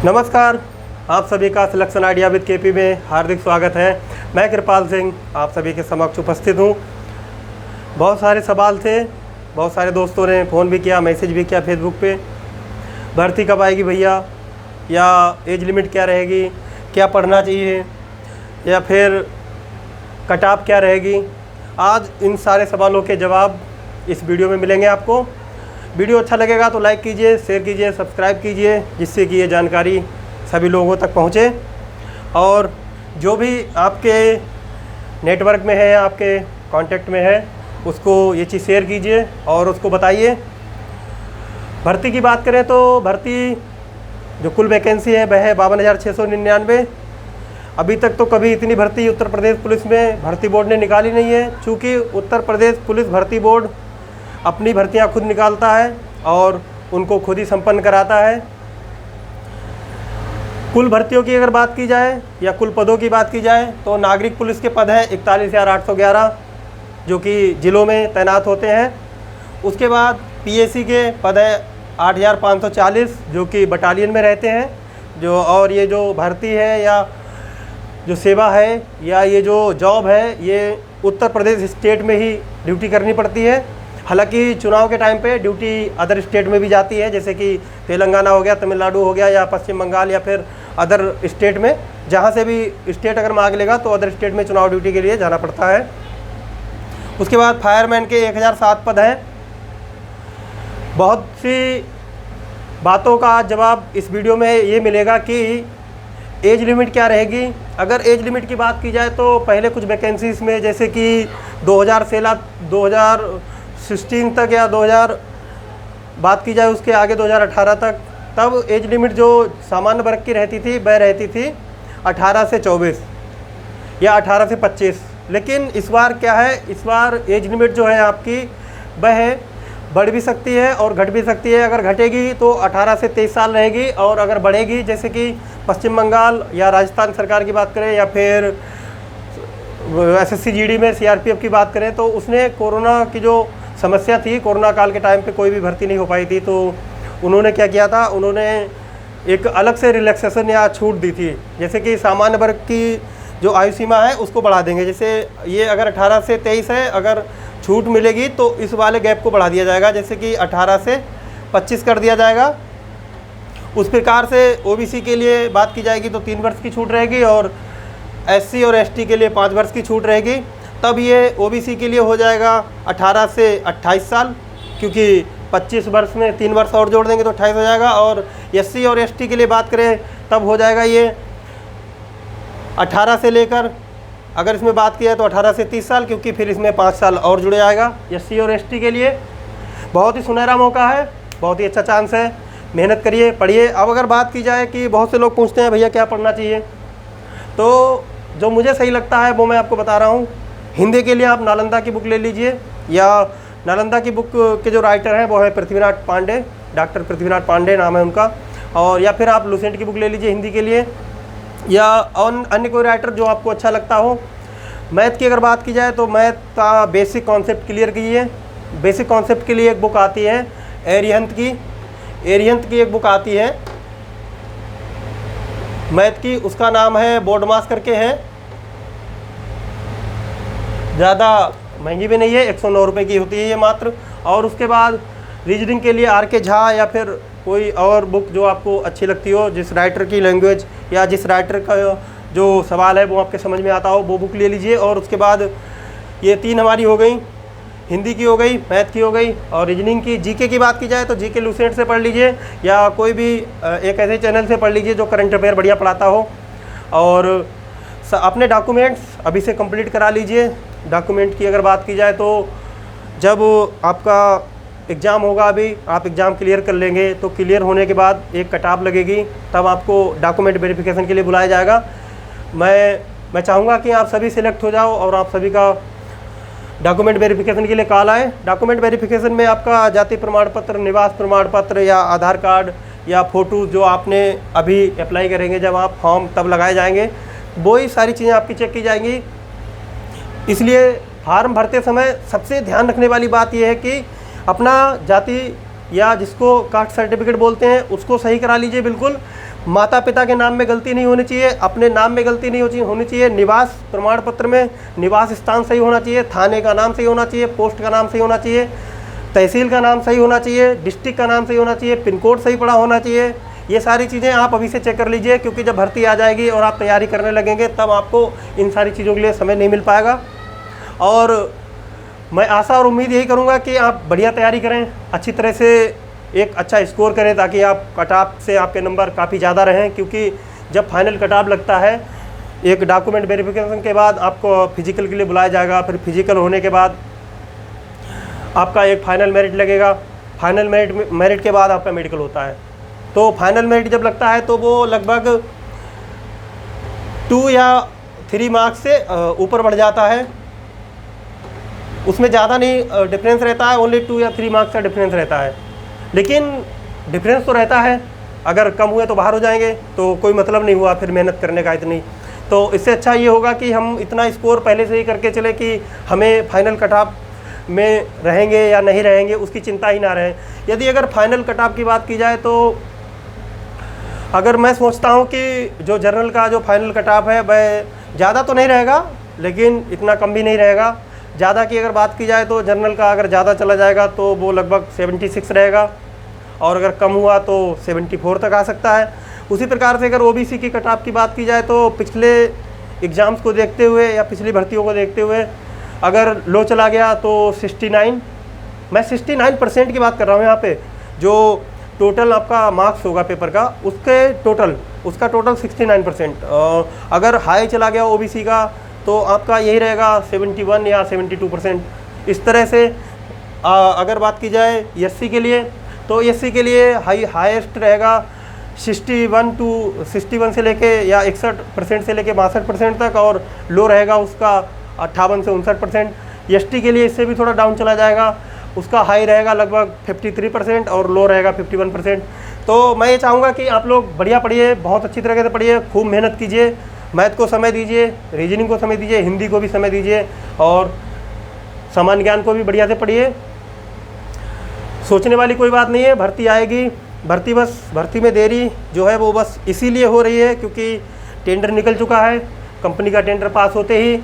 नमस्कार, आप सभी का सिलेक्शन आइडिया विद केपी में हार्दिक स्वागत है। मैं कृपाल सिंह आप सभी के समक्ष उपस्थित हूँ। बहुत सारे सवाल थे, बहुत सारे दोस्तों ने फ़ोन भी किया, मैसेज भी किया फेसबुक पे। भर्ती कब आएगी भैया, या एज लिमिट क्या रहेगी, क्या पढ़ना चाहिए, या फिर कट ऑफ क्या रहेगी। आज इन सारे सवालों के जवाब इस वीडियो में मिलेंगे आपको। वीडियो अच्छा लगेगा तो लाइक कीजिए, शेयर कीजिए, सब्सक्राइब कीजिए, जिससे कि ये जानकारी सभी लोगों तक पहुँचे। और जो भी आपके नेटवर्क में है, आपके कांटेक्ट में है, उसको ये चीज़ शेयर कीजिए और उसको बताइए। भर्ती की बात करें तो भर्ती जो कुल वैकेंसी है वह है 52,699। अभी तक तो कभी इतनी भर्ती उत्तर प्रदेश पुलिस में भर्ती बोर्ड ने निकाली नहीं है, चूँकि उत्तर प्रदेश पुलिस भर्ती बोर्ड अपनी भर्तियां खुद निकालता है और उनको खुद ही संपन्न कराता है। कुल भर्तियों की अगर बात की जाए या कुल पदों की बात की जाए तो नागरिक पुलिस के पद हैं 41,811 जो कि ज़िलों में तैनात होते हैं। उसके बाद पीएसी के पद हैं 8,540 जो कि बटालियन में रहते हैं। और ये जो भर्ती है या जो सेवा है या ये जो जॉब है, ये उत्तर प्रदेश स्टेट में ही ड्यूटी करनी पड़ती है। हालांकि चुनाव के टाइम पे ड्यूटी अदर स्टेट में भी जाती है, जैसे कि तेलंगाना हो गया, तमिलनाडु हो गया, या पश्चिम बंगाल, या फिर अदर स्टेट में, जहाँ से भी स्टेट अगर मांग लेगा तो अदर स्टेट में चुनाव ड्यूटी के लिए जाना पड़ता है। उसके बाद फायरमैन के 1007 पद हैं। बहुत सी बातों का जवाब इस वीडियो में ये मिलेगा कि एज लिमिट क्या रहेगी। अगर एज लिमिट की बात की जाए तो पहले कुछ वैकेंसीज़ में, जैसे कि 2016 तक या 2000 बात की जाए उसके आगे 2018 तक, तब एज लिमिट जो सामान्य वर्ग की रहती थी वह रहती थी 18 से 24 या 18 से 25। लेकिन इस बार क्या है, इस बार एज लिमिट जो है आपकी वह बढ़ भी सकती है और घट भी सकती है। अगर घटेगी तो 18 से 23 साल रहेगी, और अगर बढ़ेगी जैसे कि पश्चिम बंगाल या राजस्थान सरकार की बात करें, या फिर SSC GD में CRPF की बात करें, तो उसने कोरोना की जो समस्या थी, कोरोना काल के टाइम पे कोई भी भर्ती नहीं हो पाई थी, तो उन्होंने क्या किया था, उन्होंने एक अलग से रिलैक्सेशन या छूट दी थी। जैसे कि सामान्य वर्ग की जो आयु सीमा है उसको बढ़ा देंगे। जैसे ये अगर 18 से 23 है, अगर छूट मिलेगी तो इस वाले गैप को बढ़ा दिया जाएगा, जैसे कि 18 से 25 कर दिया जाएगा। उस प्रकार से OBC के लिए बात की जाएगी तो 3 वर्ष की छूट रहेगी, और SC और ST के लिए 5 वर्ष की छूट रहेगी। तब ये OBC के लिए हो जाएगा 18 से 28 साल, क्योंकि 25 वर्ष में 3 वर्ष और जोड़ देंगे तो 28 हो जाएगा। और SC और ST के लिए बात करें तब हो जाएगा ये 18 से लेकर, अगर इसमें बात की जाए तो 18 से 30 साल, क्योंकि फिर इसमें 5 साल और जुड़ जाएगा। SC और ST के लिए बहुत ही सुनहरा मौका है, बहुत ही अच्छा चांस है। मेहनत करिए, पढ़िए। अब अगर बात की जाए कि बहुत से लोग पूछते हैं भैया क्या पढ़ना चाहिए, तो जो मुझे सही लगता है वो मैं आपको बता रहा हूँ। हिंदी के लिए आप नालंदा की बुक ले लीजिए, या नालंदा की बुक के जो राइटर हैं वो है पृथ्वीनाथ पांडे, डॉक्टर पृथ्वीनाथ पांडे नाम है उनका। और या फिर आप लुसेंट की बुक ले लीजिए हिंदी के लिए, या अन्य कोई राइटर जो आपको अच्छा लगता हो। मैथ की अगर बात की जाए तो मैथ का बेसिक कॉन्सेप्ट क्लियर कीजिए। बेसिक कॉन्सेप्ट के लिए एक बुक आती है एरिहंत की एक बुक आती है मैथ की, उसका नाम है बोर्ड मास करके है। ज़्यादा महंगी भी नहीं है, 109 रुपये की होती है ये मात्र। और उसके बाद रीजनिंग के लिए RK झा, या फिर कोई और बुक जो आपको अच्छी लगती हो, जिस राइटर की लैंग्वेज या जिस राइटर का जो सवाल है वो आपके समझ में आता हो, वो बुक ले लीजिए। और उसके बाद ये 3 हमारी हो गई, हिंदी की हो गई, मैथ की हो गई, और रीजनिंग की। GK की बात की जाए तो GK लुसेंट से पढ़ लीजिए, या कोई भी एक ऐसे चैनल से पढ़ लीजिए जो करंट अफेयर बढ़िया पढ़ाता हो। और अपने डॉक्यूमेंट्स अभी से कंप्लीट करा लीजिए। डॉक्यूमेंट की अगर बात की जाए तो जब आपका एग्ज़ाम होगा, अभी आप एग्ज़ाम क्लियर कर लेंगे तो क्लियर होने के बाद एक कट ऑफ लगेगी, तब आपको डॉक्यूमेंट वेरिफिकेशन के लिए बुलाया जाएगा। मैं चाहूँगा कि आप सभी सिलेक्ट हो जाओ और आप सभी का डॉक्यूमेंट वेरिफिकेशन के लिए कॉल आए। डॉक्यूमेंट वेरिफिकेशन में आपका जाति प्रमाण पत्र, निवास प्रमाण पत्र, या आधार कार्ड, या फ़ोटो जो आपने अभी अप्लाई करेंगे जब आप फॉर्म तब लगाए जाएंगे, वही सारी चीज़ें आपकी चेक की जाएंगी। इसलिए फार्म भरते समय सबसे ध्यान रखने वाली बात यह है कि अपना जाति या जिसको कास्ट सर्टिफिकेट बोलते हैं उसको सही करा लीजिए बिल्कुल। माता पिता के नाम में गलती नहीं होनी चाहिए, अपने नाम में गलती नहीं होनी चाहिए, निवास प्रमाण पत्र में निवास स्थान सही होना चाहिए, थाने का नाम सही होना चाहिए, पोस्ट का नाम सही होना चाहिए, तहसील का नाम सही होना चाहिए, डिस्ट्रिक्ट का नाम सही होना चाहिए, पिन कोड सही पड़ा होना चाहिए। ये सारी चीज़ें आप अभी से चेक कर लीजिए, क्योंकि जब भर्ती आ जाएगी और आप तैयारी करने लगेंगे तब आपको इन सारी चीज़ों के लिए समय नहीं मिल पाएगा। और मैं आशा और उम्मीद यही करूँगा कि आप बढ़िया तैयारी करें, अच्छी तरह से एक अच्छा स्कोर करें, ताकि आप कट ऑफ से आपके नंबर काफ़ी ज़्यादा रहें। क्योंकि जब फाइनल कट ऑफ लगता है, एक डॉक्यूमेंट वेरिफिकेशन के बाद आपको फिजिकल के लिए बुलाया जाएगा, फिर फिजिकल होने के बाद आपका एक फाइनल मेरिट लगेगा, फाइनल मेरिट के बाद आपका मेडिकल होता है। तो फाइनल मेरिट जब लगता है तो वो लगभग 2 या 3 मार्क्स से ऊपर बढ़ जाता है, उसमें ज़्यादा नहीं डिफरेंस रहता है, ओनली 2 या 3 मार्क्स का डिफरेंस रहता है। लेकिन डिफरेंस तो रहता है, अगर कम हुए तो बाहर हो जाएंगे, तो कोई मतलब नहीं हुआ फिर मेहनत करने का इतनी। तो इससे अच्छा ये होगा कि हम इतना स्कोर पहले से ही करके चले कि हमें फाइनल कट ऑफ में रहेंगे या नहीं रहेंगे उसकी चिंता ही ना रहे। यदि अगर फाइनल कट ऑफ की बात की जाए तो अगर मैं सोचता हूँ कि जो जनरल का जो फाइनल कट ऑफ है वह ज़्यादा तो नहीं रहेगा, लेकिन इतना कम भी नहीं रहेगा। ज़्यादा की अगर बात की जाए तो जनरल का अगर ज़्यादा चला जाएगा तो वो लगभग 76 रहेगा, और अगर कम हुआ तो 74 तक आ सकता है। उसी प्रकार से अगर ओबीसी की कट ऑफ की बात की जाए तो पिछले एग्ज़ाम्स को देखते हुए या पिछली भर्तियों को देखते हुए अगर लो चला गया तो 69, मैं 69% की बात कर रहा हूँ यहाँ पे, जो टोटल आपका मार्क्स होगा पेपर का उसका टोटल 69%। अगर हाई चला गया ओबीसी का तो आपका यही रहेगा 71 या 72%। इस तरह से अगर बात की जाए एससी के लिए तो एससी के लिए हाईएस्ट रहेगा 61 से लेके या 61% से लेके 62% तक, और लो रहेगा उसका 58 से 59%। एसटी के लिए इससे भी थोड़ा डाउन चला जाएगा, उसका हाई रहेगा लगभग 53% और लो रहेगा 51%। तो मैं ये चाहूँगा कि आप लोग बढ़िया पढ़िए, बहुत अच्छी तरीके से पढ़िए, खूब मेहनत कीजिए, मैथ को समय दीजिए, रीजनिंग को समय दीजिए, हिंदी को भी समय दीजिए, और सामान्य ज्ञान को भी बढ़िया से पढ़िए। सोचने वाली कोई बात नहीं है, भर्ती आएगी। भर्ती में देरी जो है वो बस इसीलिए हो रही है क्योंकि टेंडर निकल चुका है। कंपनी का टेंडर पास होते ही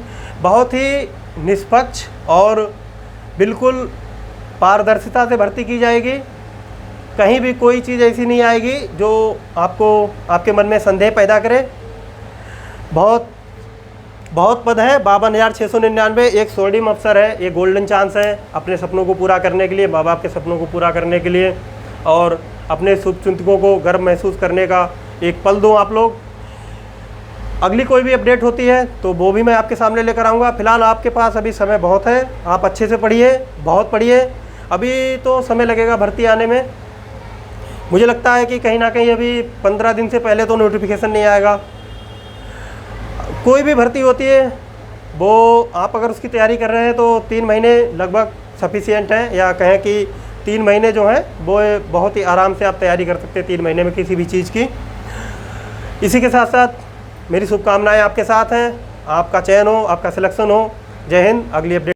बहुत ही निष्पक्ष और बिल्कुल पारदर्शिता से भर्ती की जाएगी। कहीं भी कोई चीज़ ऐसी नहीं आएगी जो आपके मन में संदेह पैदा करे। बहुत पद है, 52,699, एक स्वर्णिम अवसर है, एक गोल्डन चांस है अपने सपनों को पूरा करने के लिए, माँ बाप के सपनों को पूरा करने के लिए, और अपने शुभचिंतकों को गर्व महसूस करने का एक पल दो आप लोग। अगली कोई भी अपडेट होती है तो वो भी मैं आपके सामने लेकर आऊँगा। फिलहाल आपके पास अभी समय बहुत है, आप अच्छे से पढ़िए, बहुत पढ़िए। अभी तो समय लगेगा भर्ती आने में, मुझे लगता है कि कहीं ना कहीं अभी 15 दिन से पहले तो नोटिफिकेशन नहीं आएगा। कोई भी भर्ती होती है वो आप अगर उसकी तैयारी कर रहे हैं तो 3 महीने लगभग सफिशिएंट है, या कहें कि 3 महीने जो हैं वो बहुत ही आराम से आप तैयारी कर सकते हैं 3 महीने में किसी भी चीज़ की। इसी के साथ साथ मेरी शुभकामनाएं आपके साथ हैं, आपका चयन हो, आपका सिलेक्शन हो। जय हिंद। अगली अपडेट